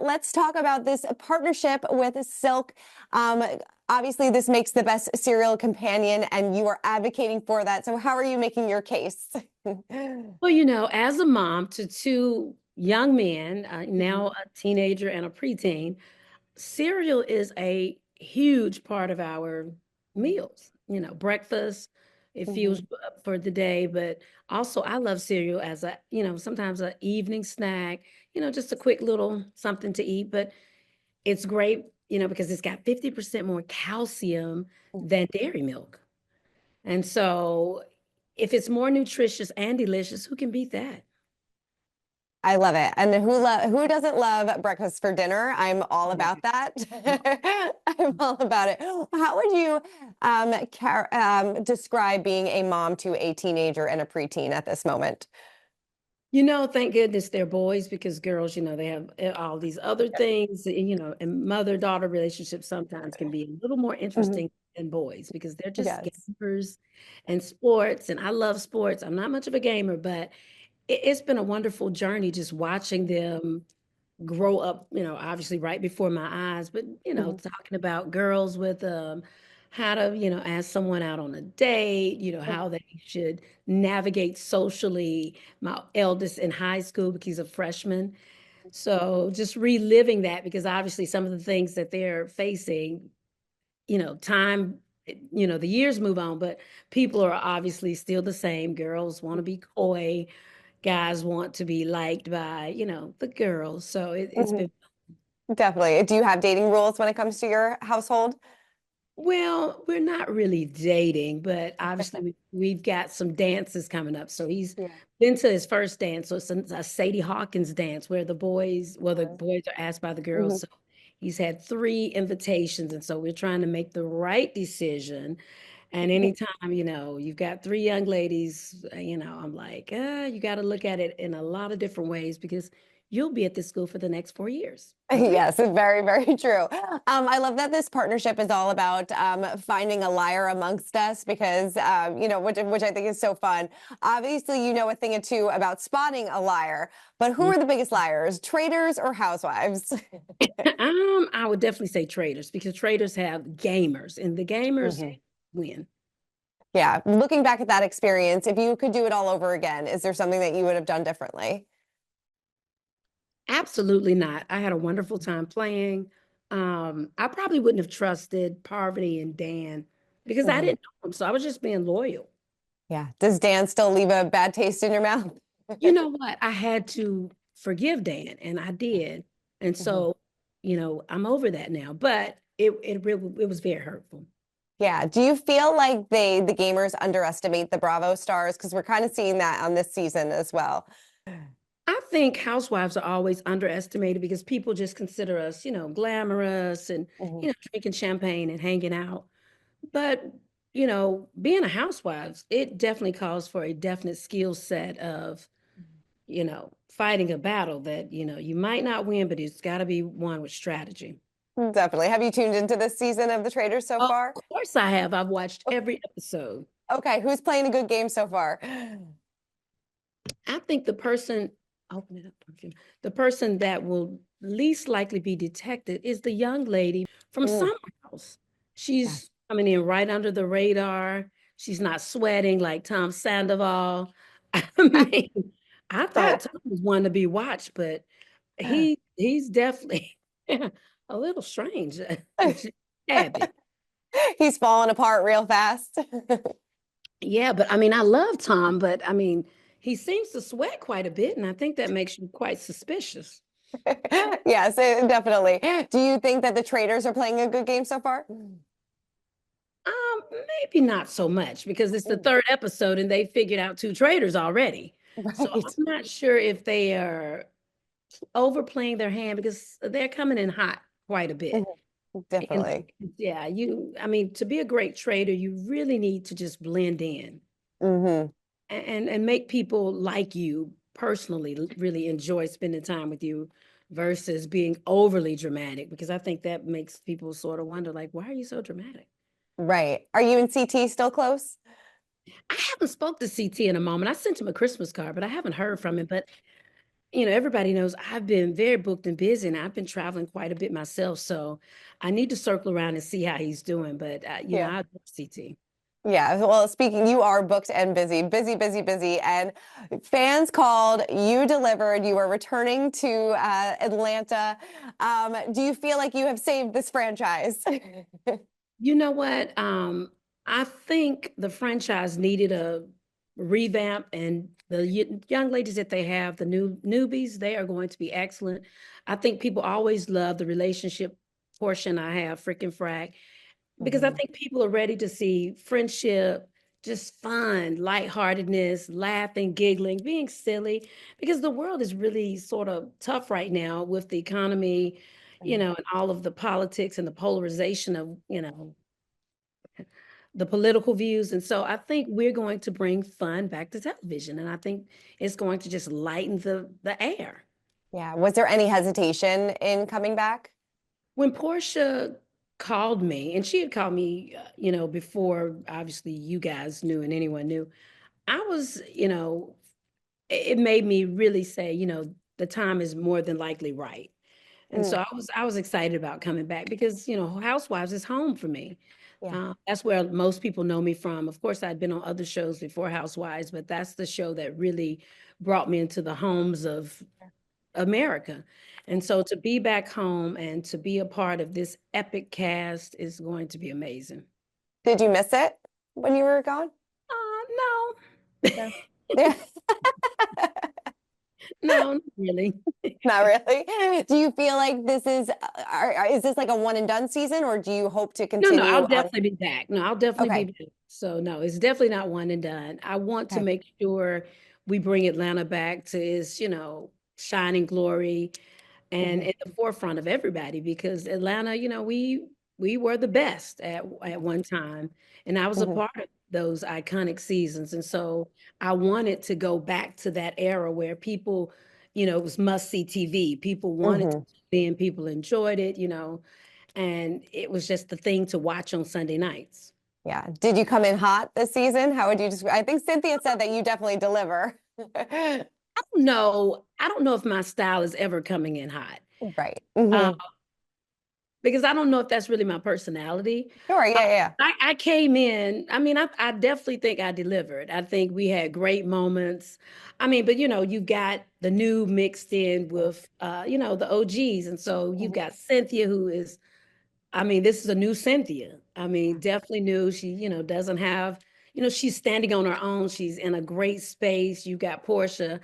let's talk about this partnership with Silk. Um, Obviously, this makes the best serial companion, and you are advocating for that. So, how are you making your case? Well, as a mom to two young men, now a teenager and a preteen, cereal is a huge part of our meals. Breakfast, it fuels Mhm. up for the day, but also I love cereal as sometimes an evening snack, just a quick little something to eat, but it's great, because it's got 50% more calcium than dairy milk. And so if it's more nutritious and delicious, who can beat that? I love it. And who doesn't love breakfast for dinner? I'm all about that. I'm all about it. How would you describe being a mom to a teenager and a preteen at this moment? Thank goodness they're boys because girls, they have all these other things, and mother-daughter relationships sometimes can be a little more Mhm. interesting than boys because they're just Yes. gamers and sports. And I love sports. I'm not much of a gamer, but it's been a wonderful journey just watching them grow up, obviously right before my eyes, but Mhm. talking about girls with how to, ask someone out on a date, how they should navigate socially. My eldest in high school because he's a freshman. So just reliving that because obviously some of the things that they're facing, time, the years move on, but people are obviously still the same. Girls want to be coy, guys want to be liked by, the girls. So it's Mhm. been, Definitely. Do you have dating rules when it comes to your household? well, we're not really dating, but obviously we've got some dances coming up. So he's Yeah. been to his first dance. So it's a Sadie Hawkins dance where the boys are asked by the girls. Mhm. So he's had three invitations. And so we're trying to make the right decision. And anytime, you've got three young ladies, I'm like, you got to look at it in a lot of different ways because you'll be at this school for the next 4 years. Okay. Yes, very, very true. I love that this partnership is all about finding a liar amongst us because, which I think is so fun. Obviously, you know a thing or two about spotting a liar, but who are the biggest liars, traitors or housewives? I would definitely say traders because traders have gamers and the gamers Mhm. win. Yeah, looking back at that experience, if you could do it all over again, is there something that you would have done differently? Absolutely not. I had a wonderful time playing. I probably wouldn't have trusted Parvati and Dan because I Mhm. didn't know them. So I was just being loyal. Yeah. Does Dan still leave a bad taste in your mouth? You know what? I had to forgive Dan, and I did. And Mhm. so, I'm over that now. But it was very hurtful. Yeah. Do you feel like the gamers underestimate the Bravo stars? Because we're kind of seeing that on this season as well. I think housewives are always underestimated because people just consider us, glamorous and, Mhm. drinking champagne and hanging out. But, being a housewife, it definitely calls for a definite skill set of, fighting a battle that, you might not win, but it's got to be won with strategy. Definitely. Have you tuned into this season of The Traitors so Of far? course I have. I've watched every episode. Okay, who's playing a good game so far? I think open it up, perfume. The person that will least likely be detected is the young lady from Mm, Summer House. She's yes. coming in right under the radar. She's not sweating like Tom Sandoval. I mean, I thought Tom was one to be watched, but he's definitely a little strange. Just a tad bit. He's falling apart real fast. Yeah, but I mean, I love Tom, but I mean, he seems to sweat quite a bit, and I think that makes you quite suspicious. Yes, definitely. Do you think that the Traitors are playing a good game so far? Maybe not so much because it's the Mm, third episode and they figured out two traitors already. So I'm right. not sure if they are overplaying their hand because they're coming in hot quite a bit. Mhm. And Definitely. yeah, I mean, to be a great trader, you really need to just blend in Hmm. and make people like you personally really enjoy spending time with you versus being overly dramatic because I think that makes people sort of wonder like, why are you so dramatic? Right. Are you and CT still close? I haven't spoke to CT in a moment. I sent him a Christmas card, but I haven't heard from him. But everybody knows I've been very booked and busy, and I've been traveling quite a bit myself. So I need to circle around and see how he's doing. But Yeah. I love CT. Yeah, well, speaking, you are booked and busy, busy, busy, busy, and fans called, you delivered, you are returning to Atlanta. Do you feel like you have saved this franchise? You know what? I think the franchise needed a revamp, and the young ladies that they have, the newbies, they are going to be excellent. I think people always love the relationship portion I have, freaking frack, because I Mhm. think people are ready to see friendship, just fun, lightheartedness, laughing, giggling, being silly, because the world is really sort of tough right now with the economy, and all of the politics and the polarization of, the political views. And so I think we're going to bring fun back to television. And I think it's going to just lighten the air. Yeah. Was there any hesitation in coming back? When Portia called me, and she had called me, before obviously you guys knew and anyone knew, I was, it made me really say, the time is more than likely right. And so Mm, I was excited about coming back because, Housewives is home for me. yeah. That's where most people know me from. Of course, I'd been on other shows before Housewives, but that's the show that really brought me into the homes of America. And so to be back home and to be a part of this epic cast is going to be amazing. Did you miss it when you were gone? No. No. Yeah. No, not really. Not really. Do you feel like this is, is this like a one and done season, or do you hope to No, continue I'll on? definitely be back. No, I'll definitely be Okay. back. So no, it's definitely not one and done. I want to Okay. make sure we bring Atlanta back to its, shining glory and Mhm. at the forefront of everybody because Atlanta, we were the best at one time, and I was a Mhm. part of those iconic seasons. And so I wanted to go back to that era where people, it was must see TV. People wanted to Mhm. be in, people enjoyed it, and it was just the thing to watch on Sunday nights. Yeah. Did you come in hot this season? How would you describe? I think Cynthia said that you definitely deliver. I don't know if my style is ever coming in hot. Right. Uh, Hmm. because I don't know if that's really my personality. Sure. I, Yeah. Yeah. I came in, I mean, I definitely think I delivered. I think we had great moments. I mean, but you got the new mixed in Yeah. with, the OGs. And so you've Mhm. got Cynthia, who is, I mean, this is a new Cynthia. I Yeah. mean, definitely new. She, doesn't have, she's standing on her own. She's in a great space. You got Portia.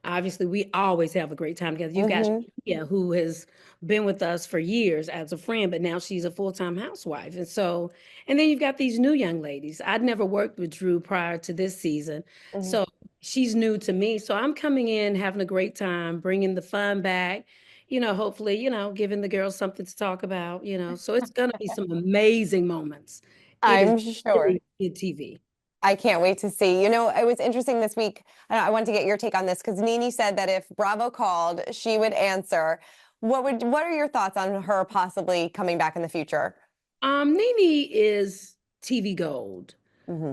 Obviously, we always have a great time together. You got Mhm. Shia, who has been with us for years as a friend, but now she's a full-time housewife. And so, and then you've got these new young ladies. I'd never worked with Drew prior to this season. Mhm. So she's new to me. So I'm coming in, having a great time, bringing the fun back, hopefully, giving the girls something to talk about, So it's going to be some amazing moments. It is I'm sure. really good TV. I can't wait to see. It was interesting this week. I wanted to get your take on this because NeNe said that if Bravo called, she would answer. What are your thoughts on her possibly coming back in the future? NeNe is TV gold. Hmm.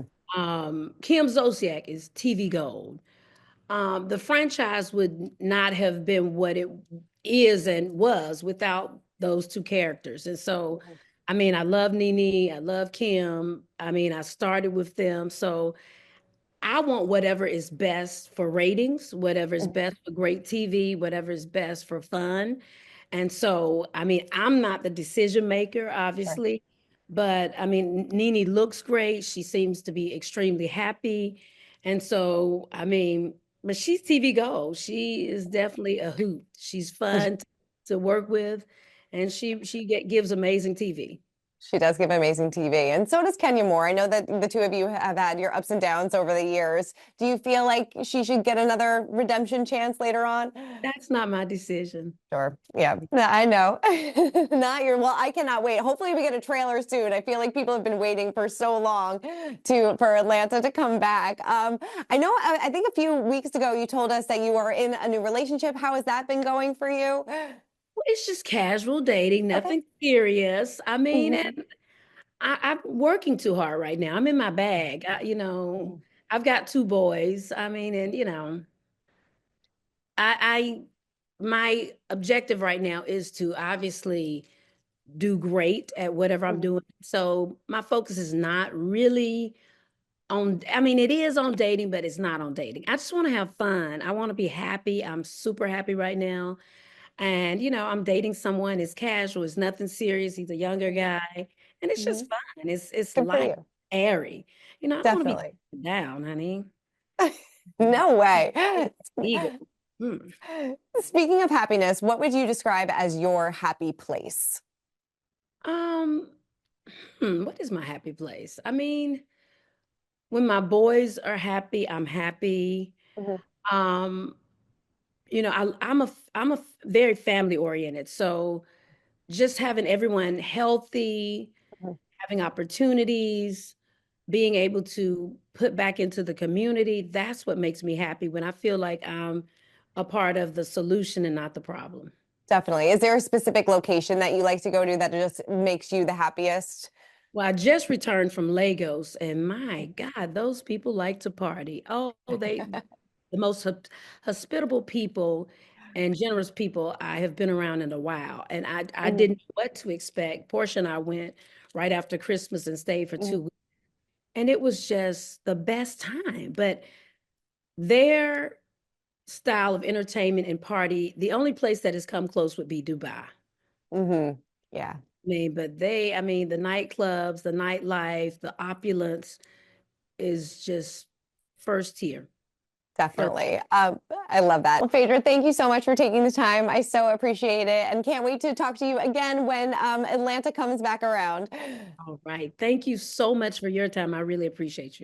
Kim Zolciak is TV gold. The franchise would not have been what it is and was without those two characters. And so, I mean, I love NeNe, I love Kim. I mean, I started with them. So I want whatever is best for ratings, whatever is Hmm. best for great TV, whatever is best for fun. And so, I mean, I'm not the decision maker, Sure. obviously, but I mean, NeNe looks great. She seems to be extremely happy. And so, I mean, but she's TV gold. She is definitely a hoot. She's fun to work with, and gives amazing TV. She does give amazing TV, and so does Kenya Moore. I know that the two of you have had your ups and downs over the years. Do you feel like she should get another redemption chance later on? That's not my decision. Sure. Yeah. I know. Not your, well, I cannot wait. Hopefully we get a trailer soon. I feel like people have been waiting for so long for Atlanta to come back. I know I think a few weeks ago you told us that you are in a new relationship. How has that been going for you? Well, it's just casual dating, Okay. nothing serious. I mean, Hmm. and I'm working too hard right now. I'm in my bag. I've got two boys. I mean, and My objective right now is to obviously do great at whatever I'm Mhm. doing. So my focus is not really on, I mean, it is on dating, but it's not on dating. I just want to have fun. I want to be happy. I'm super happy right now. And, I'm dating someone, it's casual, it's nothing serious. He's a younger Mhm. guy, and it's just Mhm. fun. It's Good for light, you. airy. I don't want to be Definitely. down, honey. No way. Ego. Hmm. Speaking of happiness, what would you describe as your happy place? Um, what is my happy place? I mean, when my boys are happy, I'm happy. Mhm. Um, I'm a very family oriented. So just having everyone healthy, Mhm. having opportunities, being able to put back into the community, that's what makes me happy when I feel like I'm a part of the solution and not the problem. Definitely. Is there a specific location that you like to go to that just makes you the happiest? Well, I just returned from Lagos, and my God, those people like to party. Oh, the most hospitable people and generous people I have been around in a while. And I Mhm. didn't know what to expect. Portia and I went right after Christmas and stayed for Mhm. 2 weeks. And it was just the best time. But their style of entertainment and party, the only place that has come close would be Dubai. Mhm. Yeah, I mean, the nightclubs, the nightlife, the opulence is just first tier. First. definitely. I love that. Well, Phaedra, thank you so much for taking the time. I so appreciate it and can't wait to talk to you again when Atlanta comes back around. All right. Thank you so much for your time. I really appreciate you.